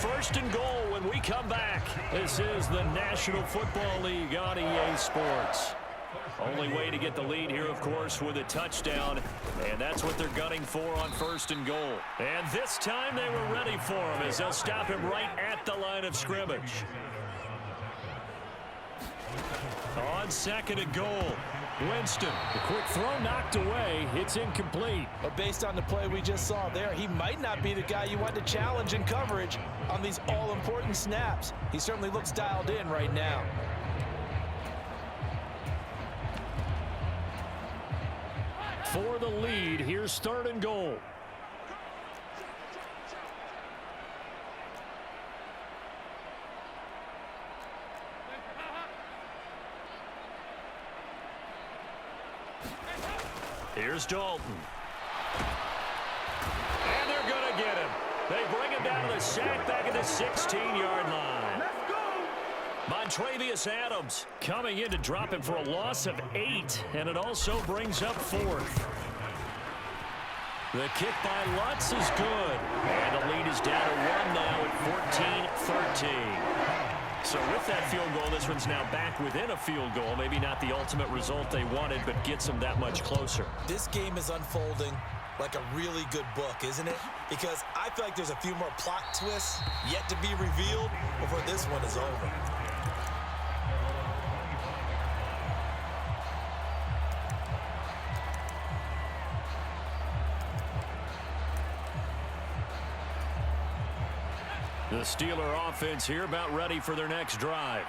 first and goal when we come back. This is the National Football League on EA Sports. Only way to get the lead here, of course, with a touchdown, and that's what they're gunning for on first and goal. And this time they were ready for him as they'll stop him right at the line of scrimmage. On second and goal, Winston. The quick throw knocked away. It's incomplete. But based on the play we just saw there, he might not be the guy you want to challenge in coverage on these all-important snaps. He certainly looks dialed in right now. For the lead, here's third and goal. Here's Dalton. And they're going to get him. They bring him down to the sack back at the 16-yard line. Montravius Adams coming in to drop him for a loss of 8, and it also brings up fourth. The kick by Lutz is good, and the lead is down to 1 now at 14-13. So with that field goal, this one's now back within a field goal. Maybe not the ultimate result they wanted, but gets them that much closer. This game is unfolding like a really good book, isn't it? Because I feel like there's a few more plot twists yet to be revealed before this one is over. The Steeler offense here about ready for their next drive.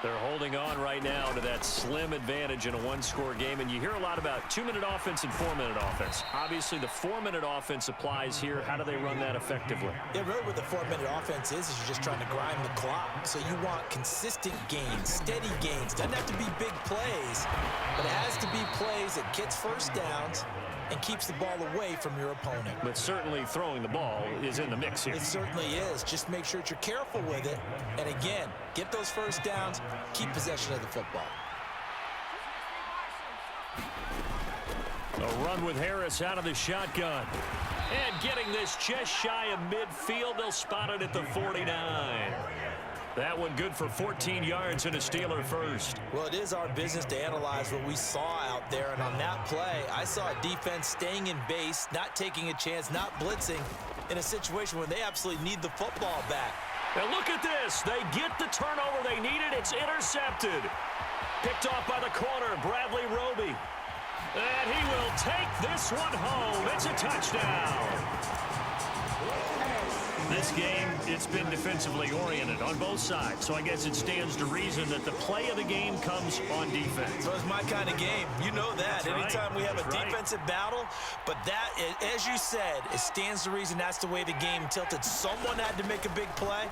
They're holding on right now to that slim advantage in a one-score game, and you hear a lot about 2-minute offense and 4-minute offense. Obviously, the 4-minute offense applies here. How do they run that effectively? Yeah, really what the 4-minute offense is you're just trying to grind the clock. So you want consistent gains, steady gains. Doesn't have to be big plays, but it has to be plays that gets first downs and keeps the ball away from your opponent. But certainly throwing the ball is in the mix here. It certainly is. Just make sure that you're careful with it. And again, get those first downs, keep possession of the football. A run with Harris out of the shotgun. And getting this just shy of midfield, they'll spot it at the 49. That one good for 14 yards and a Steeler first. Well, it is our business to analyze what we saw out there. And on that play, I saw a defense staying in base, not taking a chance, not blitzing in a situation where they absolutely need the football back. And look at this. They get the turnover they needed. It's intercepted. Picked off by the corner, Bradley Roby. And he will take this one home. It's a touchdown. This game, it's been defensively oriented on both sides, so I guess it stands to reason that the play of the game comes on defense. So it's my kind of game. You know that. That's Anytime right. we have a defensive battle, but that, as you said, it stands to reason that's the way the game tilted. Someone had to make a big play,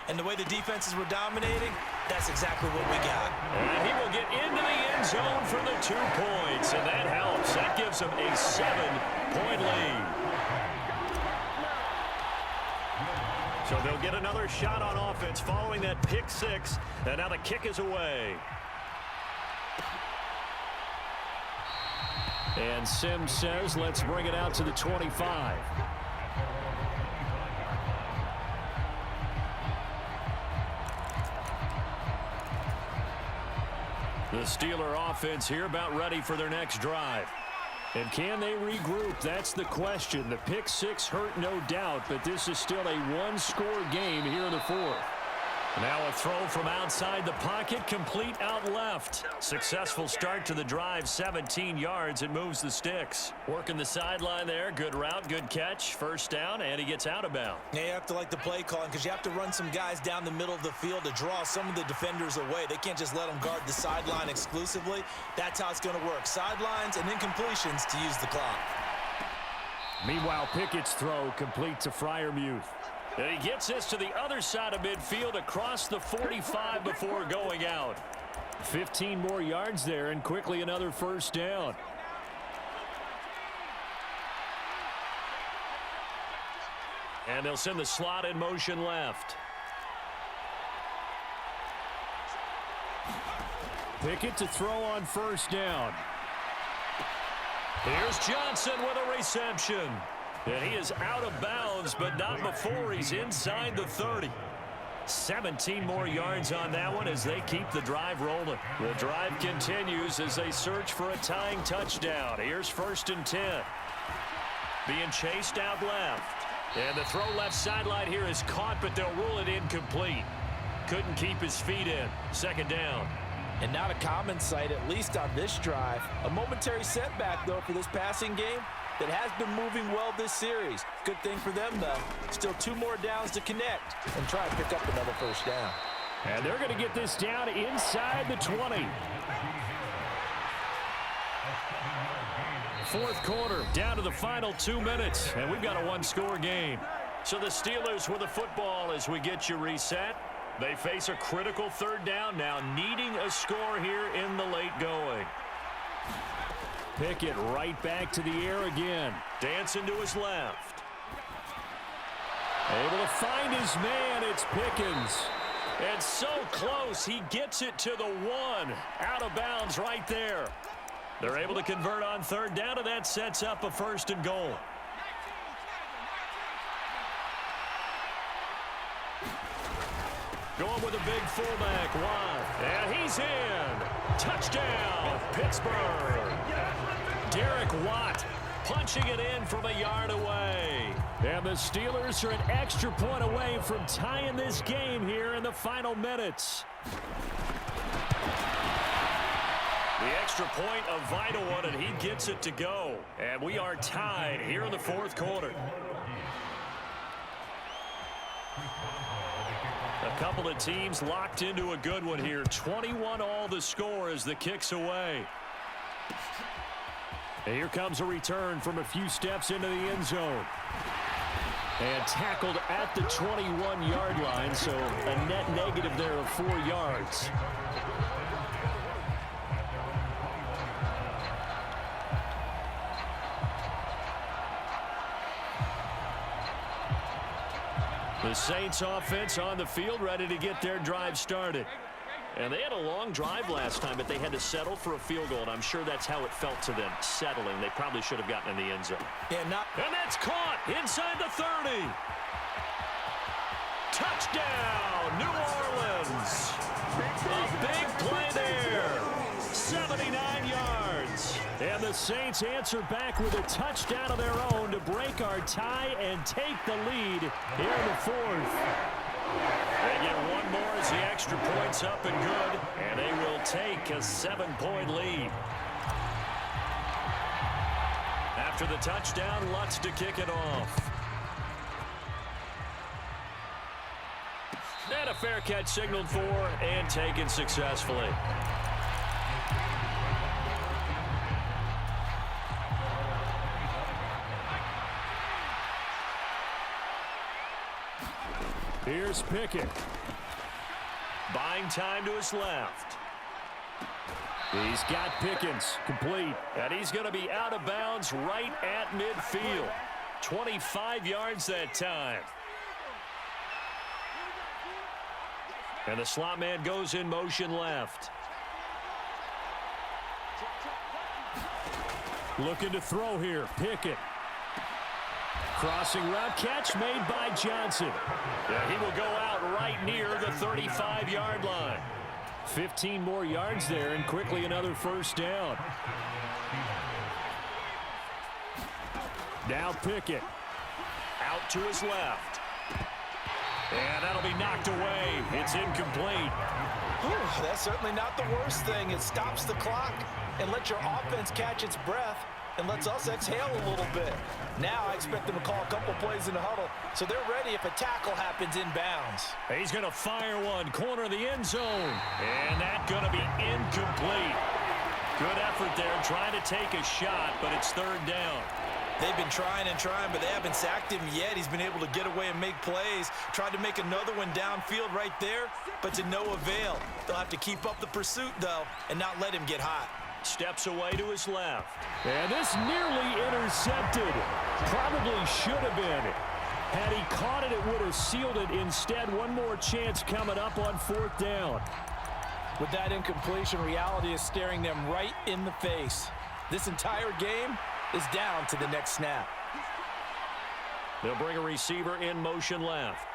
and the way the defenses were dominating, that's exactly what we got. And he will get into the end zone for the 2 points, and that helps. That gives him a 7-point lead. So they'll get another shot on offense following that pick 6, and now the kick is away. And Sims says, let's bring it out to the 25. The Steeler offense here about ready for their next drive. And can they regroup? That's the question. The pick 6 hurt, no doubt, but this is still a one-score game here in the fourth. Now a throw from outside the pocket, complete out left. Successful start to the drive, 17 yards, and moves the sticks. Working the sideline there, good route, good catch, first down, and he gets out of bounds. Yeah, you have to like the play calling because you have to run some guys down the middle of the field to draw some of the defenders away. They can't just let them guard the sideline exclusively. That's how it's going to work. Sidelines and incompletions to use the clock. Meanwhile, Pickett's throw complete to Freiermuth. And he gets this to the other side of midfield across the 45 before going out. 15 more yards there and quickly another first down. And they'll send the slot in motion left. Pickett to throw on first down. Here's Johnson with a reception. And he is out of bounds, but not before he's inside the 30. 17 more yards on that one as they keep the drive rolling. The drive continues as they search for a tying touchdown. Here's 1st and 10. Being chased out left. And the throw left sideline here is caught, but they'll rule it incomplete. Couldn't keep his feet in. 2nd down. And not a common sight, at least on this drive. A momentary setback, though, for this passing game that has been moving well this series. Good thing for them, though. Still 2 more downs to connect and try and pick up another 1st down. And they're going to get this down inside the 20. 4th quarter, down to the final 2 minutes, and we've got a 1-score game. So the Steelers with the football as we get you reset. They face a critical 3rd down now, needing a score here in the late going. Pickett right back to the air again. Dancing to his left. Able to find his man. It's Pickens. And so close. He gets it to the 1. Out of bounds right there. They're able to convert on 3rd down, and that sets up a 1st and goal. Going with a big fullback, Watt. And he's in. Touchdown, Pittsburgh. Derek Watt punching it in from a yard away. And the Steelers are an extra point away from tying this game here in the final minutes. The extra point, a vital one, and he gets it to go. And we are tied here in the 4th quarter. A couple of teams locked into a good one here. 21 all the score as the kick's away. And here comes a return from a few steps into the end zone. And tackled at the 21-yard line, so a net negative there of 4 yards. The Saints offense on the field, ready to get their drive started. And they had a long drive last time, but they had to settle for a field goal, and I'm sure that's how it felt to them, settling. They probably should have gotten in the end zone. And that's caught inside the 30. Touchdown, New Orleans. A big play there. 79 yards. And the Saints answer back with a touchdown of their own to break our tie and take the lead here in the 4th. They get one more as the extra point's up and good, and they will take a 7-point lead. After the touchdown, Lutz to kick it off. And a fair catch signaled for and taken successfully. Here's Pickett. Buying time to his left. He's got Pickens complete. And he's going to be out of bounds right at midfield. 25 yards that time. And the slot man goes in motion left. Looking to throw here. Pickett. Crossing route, catch made by Johnson. Yeah, he will go out right near the 35-yard line. 15 more yards there, and quickly another 1st down. Now Pickett. Out to his left. And that'll be knocked away. It's incomplete. Whew, that's certainly not the worst thing. It stops the clock and lets your offense catch its breath and lets us exhale a little bit. Now I expect them to call a couple plays in the huddle, so they're ready if a tackle happens inbounds. He's going to fire one, corner of the end zone. And that's going to be incomplete. Good effort there, trying to take a shot, but it's 3rd down. They've been trying and trying, but they haven't sacked him yet. He's been able to get away and make plays. Tried to make another one downfield right there, but to no avail. They'll have to keep up the pursuit, though, and not let him get hot. Steps away to his left. And this nearly intercepted. Probably should have been. Had he caught it, it would have sealed it. Instead, one more chance coming up on 4th down. With that incompletion, reality is staring them right in the face. This entire game is down to the next snap. They'll bring a receiver in motion left.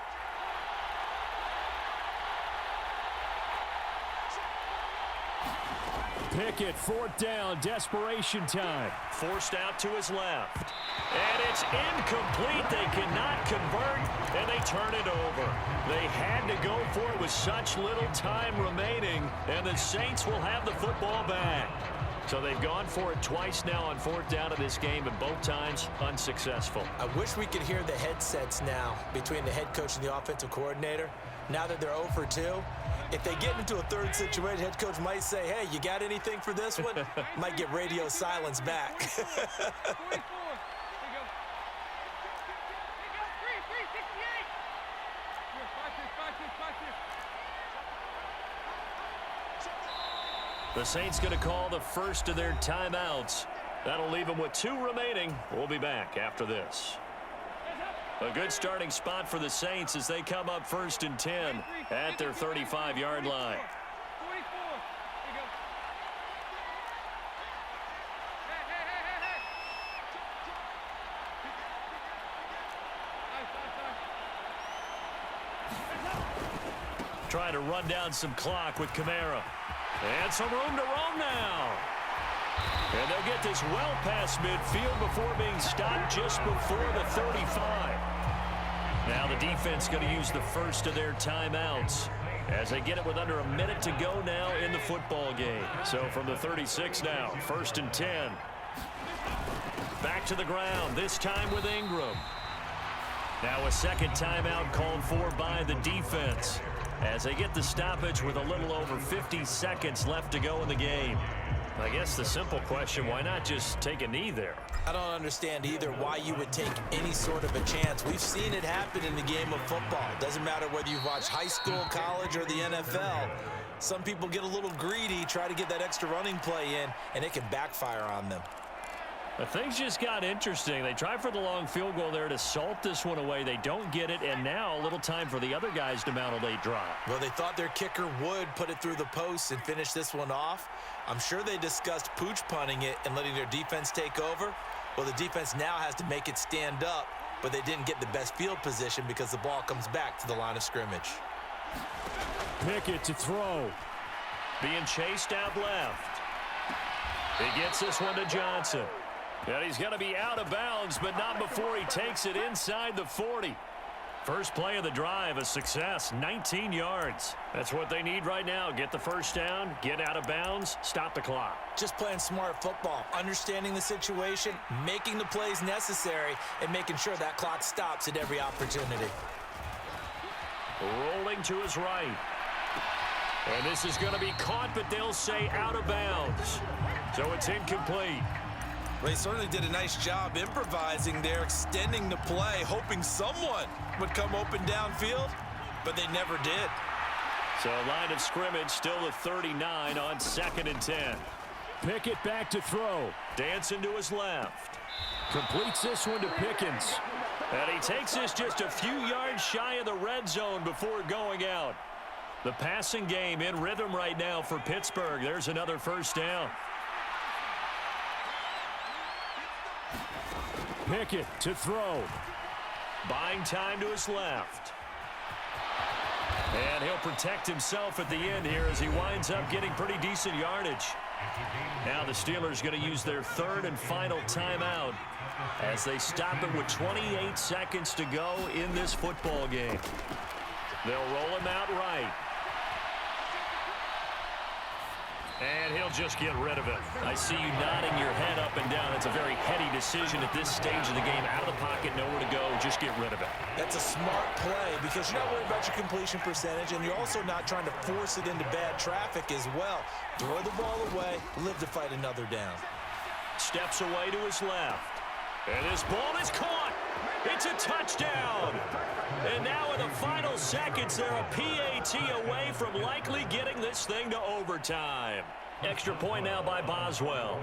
Pickett, fourth down, desperation time. Forced out to his left. And it's incomplete. They cannot convert, and they turn it over. They had to go for it with such little time remaining, and the Saints will have the football back. So they've gone for it twice now on fourth down in this game, and both times unsuccessful. I wish we could hear the headsets now between the head coach and the offensive coordinator. Now that they're 0 for 2, if they get into a third situation, head coach might say, hey, you got anything for this one? Might get radio silence back. The Saints going to call the first of their timeouts. That'll leave them with 2 remaining. We'll be back after this. A good starting spot for the Saints as they come up 1st and 10 at their 35-yard line. Trying to run down some clock with Kamara. And some room to roam now. And they'll get this well past midfield before being stopped just before the 35. Now the defense going to use the first of their timeouts as they get it with under a minute to go now in the football game. So from the 36 now, 1st and 10. Back to the ground, this time with Ingram. Now a second timeout called for by the defense as they get the stoppage with a little over 50 seconds left to go in the game. I guess the simple question, why not just take a knee there? I don't understand either why you would take any sort of a chance. We've seen it happen in the game of football. Doesn't matter whether you've watched high school, college, or the NFL. Some people get a little greedy, try to get that extra running play in, and it can backfire on them. But things just got interesting. They try for the long field goal there to salt this one away. They don't get it, and now a little time for the other guys to mount a late drive. Well, they thought their kicker would put it through the post and finish this one off. I'm sure they discussed pooch punting it and letting their defense take over. Well, the defense now has to make it stand up, but they didn't get the best field position because the ball comes back to the line of scrimmage. Pickett to throw. Being chased out left. He gets this one to Johnson. And he's going to be out of bounds, but not before he takes it inside the 40. First play of the drive, a success, 19 yards. That's what they need right now. Get the first down, get out of bounds, stop the clock. Just playing smart football, understanding the situation, making the plays necessary, and making sure that clock stops at every opportunity. Rolling to his right. And this is going to be caught, but they'll say out of bounds. So it's incomplete. They certainly did a nice job improvising there, extending the play, hoping someone would come open downfield, but they never did. So line of scrimmage still at 39 on 2nd and 10. Pickett back to throw. Dancing to his left. Completes this one to Pickens. And he takes this just a few yards shy of the red zone before going out. The passing game in rhythm right now for Pittsburgh. There's another first down. Pickett to throw. Buying time to his left. And he'll protect himself at the end here as he winds up getting pretty decent yardage. Now the Steelers going to use their 3rd and final timeout as they stop it with 28 seconds to go in this football game. They'll roll him out right. And he'll just get rid of it. I see you nodding your head up and down. It's a very heady decision at this stage of the game. Out of the pocket, nowhere to go. Just get rid of it. That's a smart play because you're not worried about your completion percentage, and you're also not trying to force it into bad traffic as well. Throw the ball away, live to fight another down. Steps away to his left. And this ball is caught. It's a touchdown. And now in the final seconds, they're a PAT away from likely getting this thing to overtime. Extra point now by Boswell.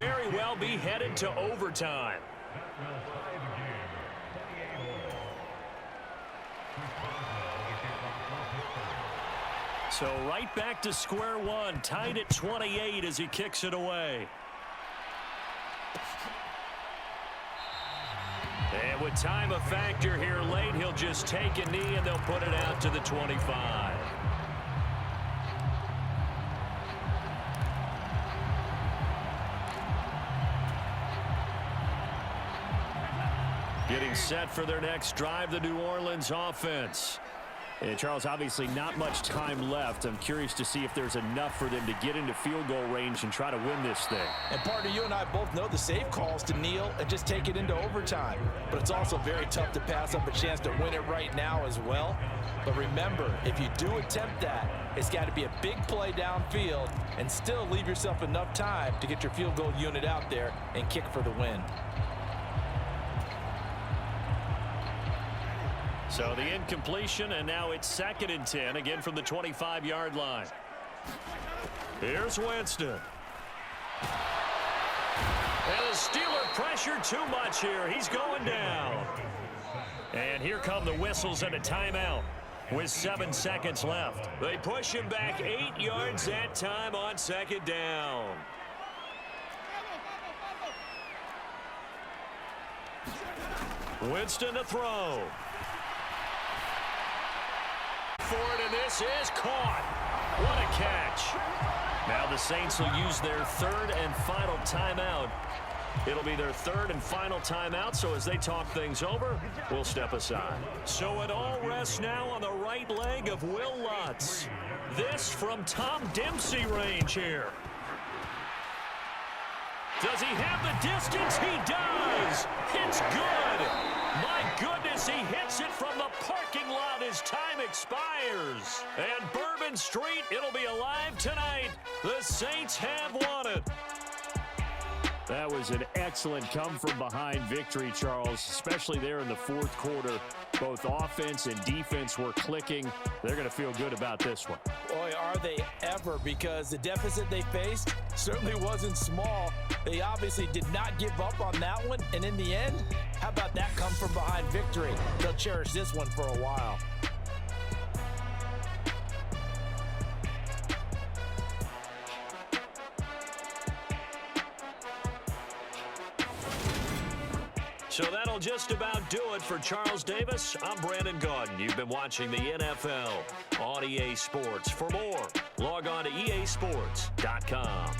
Very well be headed to overtime. So right back to square one, tied at 28 as he kicks it away. And with time a factor here late, he'll just take a knee and they'll put it out to the 25. Getting set for their next drive, the New Orleans offense. And Charles, obviously not much time left. I'm curious to see if there's enough for them to get into field goal range and try to win this thing. And partner, you and I both know the safe calls to kneel and just take it into overtime. But it's also very tough to pass up a chance to win it right now as well. But remember, if you do attempt that, it's got to be a big play downfield and still leave yourself enough time to get your field goal unit out there and kick for the win. So the incompletion, and now it's 2nd and 10, again from the 25-yard line. Here's Winston. And the Steeler pressure too much here. He's going down. And here come the whistles and a timeout with 7 seconds left. They push him back 8 yards that time on 2nd down. Winston to throw. For it, and this is caught. What a catch. Now the Saints will use their 3rd and final timeout. It'll be their 3rd and final timeout, so as they talk things over, we'll step aside. So it all rests now on the right leg of Will Lutz. This from Tom Dempsey range here. Does he have the distance? He does. It's good. My goodness, he hits it from the parking lot as time expires. And Bourbon Street, it'll be alive tonight. The Saints have won it. That was an excellent come-from-behind victory, Charles, especially there in the 4th quarter. Both offense and defense were clicking. They're going to feel good about this one. Boy, are they ever, because the deficit they faced certainly wasn't small. They obviously did not give up on that one, and in the end, how about that come-from-behind victory? They'll cherish this one for a while. So that'll just about do it for Charles Davis. I'm Brandon Gaudin. You've been watching the NFL on EA Sports. For more, log on to easports.com.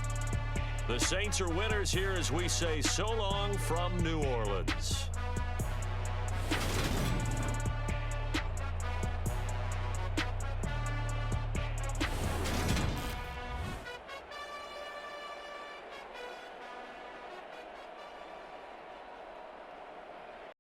The Saints are winners here as we say so long from New Orleans.